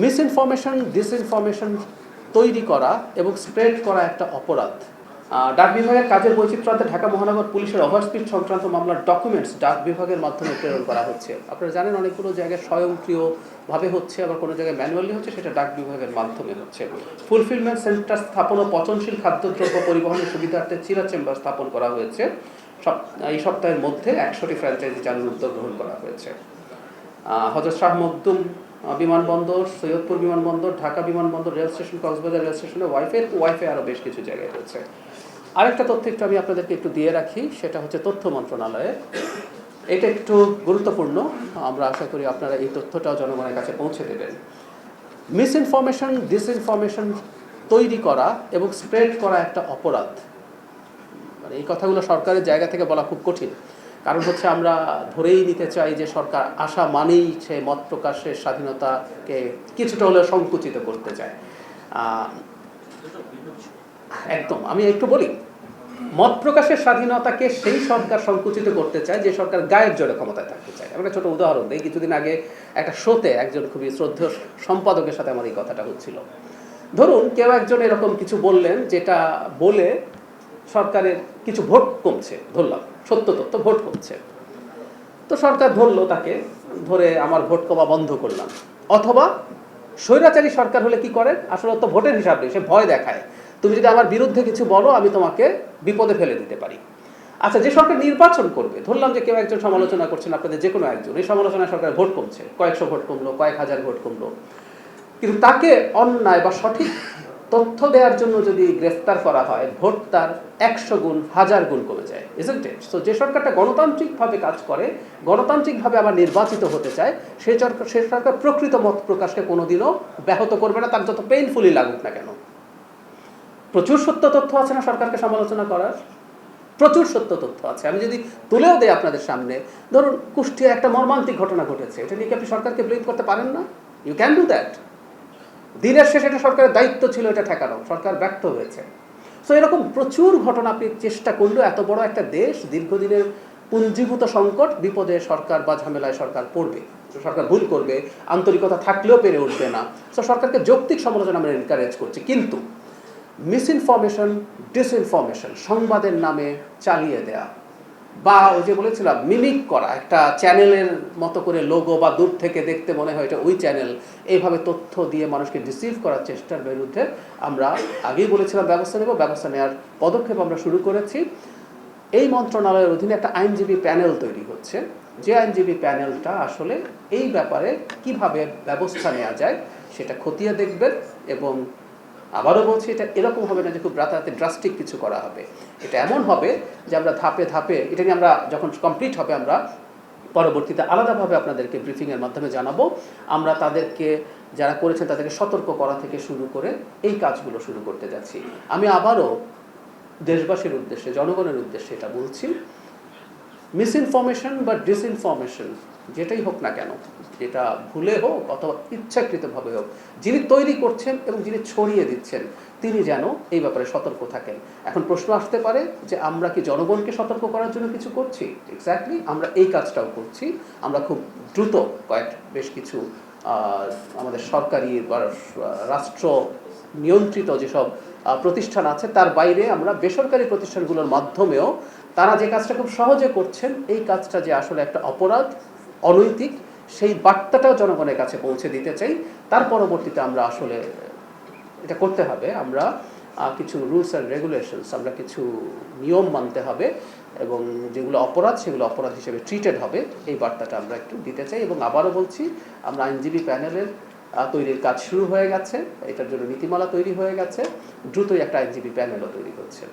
Misinformation disinformation তৈরি করা এবং স্প্রেড করা একটা অপরাধ। ডাক বিভাগের কাজের বৈচিত্র্যতে ঢাকা মহানগর পুলিশের ওভারস্পিড সংক্রান্ত মামলার ডকুমেন্টস ডাক বিভাগের মাধ্যমে প্রেরণ করা হচ্ছে। আপনারা জানেন অনেকগুলো জায়গায় স্বয়ংক্রিয়ভাবে হচ্ছে, আবার কোনো জায়গায় ম্যানুয়ালি হচ্ছে, সেটা ডাক বিভাগের মাধ্যমে হচ্ছে। ফুলফিলমেন্ট সেন্টার স্থাপন ও পচনশীল খাদ্যদ্রব্য পরিবহনের সুবিধার্থে চিরা চেম্বার স্থাপন করা হয়েছে। এই সপ্তাহের মধ্যে 100টি ফ্র্যাঞ্চাইজি চালুর উদ্যোগ গ্রহণ করা হয়েছে। হযরত শাহ মখদুম বিমানবন্দর, সৈয়দপুর বিমানবন্দর, ঢাকা বিমানবন্দর, রেল স্টেশন, কক্সবাজার রেল স্টেশনে ওয়াইফাই আরও বেশ কিছু জায়গায় রয়েছে। আরেকটা তথ্য একটু আমি আপনাদেরকে একটু দিয়ে রাখি, সেটা হচ্ছে তথ্য মন্ত্রণালয়ে। এটা একটু গুরুত্বপূর্ণ, আমরা আশা করি আপনারা এই তথ্যটাও জনগণের কাছে পৌঁছে দেবেন। মিসইনফরমেশন ডিসইনফরমেশন তৈরি করা এবং স্প্রেড করা একটা অপরাধ। মানে এই কথাগুলো সরকারের জায়গা থেকে বলা খুব কঠিন, কারণ হচ্ছে আমরা ধরেই নিতে চাই যে সরকার আসা মানেই সে মত প্রকাশের স্বাধীনতাকে কিছুটা হলেও সংকুচিত করতে চায়। একদম, আমি একটু বলি, মত প্রকাশের স্বাধীনতাকে সেই সরকার সংকুচিত করতে চায় যে সরকার গায়ের জোরে ক্ষমতায় থাকতে চায়। আমি একটা ছোট উদাহরণ দিই। কিছুদিন আগে একটা শোতে একজন খুবই শ্রদ্ধেয় সম্পাদকের সাথে আমার এই কথাটা হচ্ছিল। ধরুন কেউ একজন এরকম কিছু বললেন, যেটা বলে সরকারের কিছু ভোট কমছে, ধরলাম সত্য তথ্য, ভোট কমছে, তো সরকার ধরলো তাকে, ধরে আমার ভোট কমা বন্ধ করলাম। অথবা স্বৈরাচারী সরকার হলে কি করে, আসলে তো ভোটের হিসাব নেই, সে ভয় দেখায়, তুমি যদি আমার বিরুদ্ধে কিছু বলো আমি তোমাকে বিপদে ফেলে দিতে পারি। আচ্ছা, যে সরকার নির্বাচন করবে, ধরলাম যে কেউ একজন সমালোচনা করছেন, আপনাদের যে কোনো একজন, এই সমালোচনায় সরকারের ভোট কমছে, কয়েকশো ভোট কমলো, কয়েক হাজার ভোট কমলো, কিন্তু তাকে অন্যায় বা সঠিক তথ্য দেওয়ার জন্য যদি গ্রেফতার করা হয়, ভোট তার 100 গুণ 1000 গুণ কমে যায়, ইজন্ট ইট? সো যে সরকারটা গণতান্ত্রিকভাবে কাজ করে, গণতান্ত্রিকভাবে আবার নির্বাচিত হতে চায়, সে সরকার প্রকৃত মত প্রকাশকে কোনোদিনও ব্যাহত করবে না, তার যত পেইনফুলি লাগুক না কেন। প্রচুর সত্য তথ্য আছে না সরকারকে সমালোচনা করার, প্রচুর সত্য তথ্য আছে। আমি যদি তুলেও দেই আপনাদের সামনে, ধরুন কুষ্টিয়া একটা মর্মান্তিক ঘটনা ঘটেছে, এটা নিয়ে কি আপনি সরকারকে ব্লেম করতে পারেন না? You can do that. দিনের শেষে এটা সরকারের দায়িত্ব ছিল এটা ঠেকানো, সরকার ব্যর্থ হয়েছে। সো এরকম প্রচুর ঘটনা আপনি চেষ্টা করলেও, এত বড় একটা দেশ, দীর্ঘদিনের পুঞ্জীভূত সংকট, বিপদে সরকার বা ঝামেলায় সরকার পড়বে, সরকার ভুল করবে, আন্তরিকতা থাকলেও পেরে উঠবে না। সো সরকারকে যৌক্তিক সমালোচনা আমরা এনকারেজ করছি, কিন্তু মিসইনফরমেশন ডিসইনফরমেশন সংবাদের নামে চালিয়ে দেয়া, বা ওই যে বলেছিলাম মিমিক করা, একটা চ্যানেলের মতো করে লোগো বা দূর থেকে দেখতে মনে হয় এটা ওই চ্যানেল, এইভাবে তথ্য দিয়ে মানুষকে ডিসিভ করার চেষ্টার বিরুদ্ধে আমরা আগেই বলেছিলাম ব্যবস্থা নেব, ব্যবস্থা নেওয়ার পদক্ষেপ আমরা শুরু করেছি। এই মন্ত্রণালয়ের অধীনে একটা আইনজীবী প্যানেল তৈরি হচ্ছে, যে আইনজীবী প্যানেলটা আসলে এই ব্যাপারে কিভাবে ব্যবস্থা নেওয়া যায় সেটা খতিয়ে দেখবেন। এবং আবারও বলছি, এটা এরকম হবে না যে খুব রাতারাতি ড্রাস্টিক কিছু করা হবে, এটা এমন হবে যে আমরা ধাপে ধাপে, এটা নিয়ে আমরা যখন কমপ্লিট হবে আমরা পরবর্তীতে আলাদাভাবে আপনাদেরকে ব্রিফিংয়ের মাধ্যমে জানাবো। আমরা তাদেরকে, যারা করেছেন তাদেরকে সতর্ক করা থেকে শুরু করে এই কাজগুলো শুরু করতে যাচ্ছি। আমি আবারও দেশবাসীর উদ্দেশ্যে, জনগণের উদ্দেশ্যে এটা বলছি, মিসইনফরমেশন বা ডিসইনফরমেশন যেটাই হোক না কেন, যেটা ভুলে হোক অথবা ইচ্ছাকৃতভাবে হোক, যিনি তৈরি করছেন এবং যিনি ছড়িয়ে দিচ্ছেন তিনি যেন এই ব্যাপারে সতর্ক থাকেন। এখন প্রশ্ন আসতে পারে যে আমরা কি জনগণকে সতর্ক করার জন্য কিছু করছি? এক্স্যাক্টলি, আমরা এই কাজটাও করছি। আমরা খুব দ্রুত বেশ কিছু আমাদের সরকারি বা রাষ্ট্র নিয়ন্ত্রিত যেসব প্রতিষ্ঠান আছে তার বাইরে আমরা বেসরকারি প্রতিষ্ঠানগুলোর মাধ্যমেও তারা যে কাজটা খুব সহজে করছেন, এই কাজটা যে আসলে একটা অপরাধ, অনৈতিক, সেই বার্তাটাও জনগণের কাছে পৌঁছে দিতে চাই। তার পরবর্তীতে আমরা আসলে এটা করতে হবে, আমরা কিছু রুলস অ্যান্ড রেগুলেশনস, আমরা কিছু নিয়ম মানতে হবে, এবং যেগুলো অপরাধ সেগুলো অপরাধ হিসেবে ট্রিটেড হবে, এই বার্তাটা আমরা একটু দিতে চাই। এবং আবারও বলছি, আমরা আইনজীবী প্যানেলের তৈরির কাজ শুরু হয়ে গেছে, এটার জন্য নীতিমালা তৈরি হয়ে গেছে, দ্রুতই একটা আইনজীবী প্যানেলও তৈরি হচ্ছে।